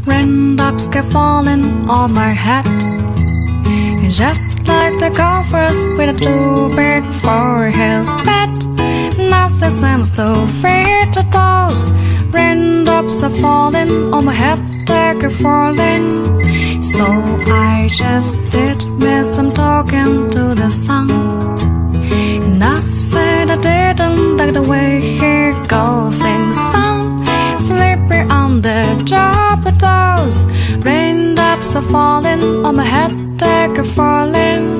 Raindrops kept falling on my head, just like the golfers with a too big for his bed. Nothing seems to fit the dolls. Raindrops are falling on my head, they keep falling. So I just did me some talking to the sun, and I said I didn't like the way he got things done. Sleepy on the job it does. Raindrops are falling on my head, they keep falling.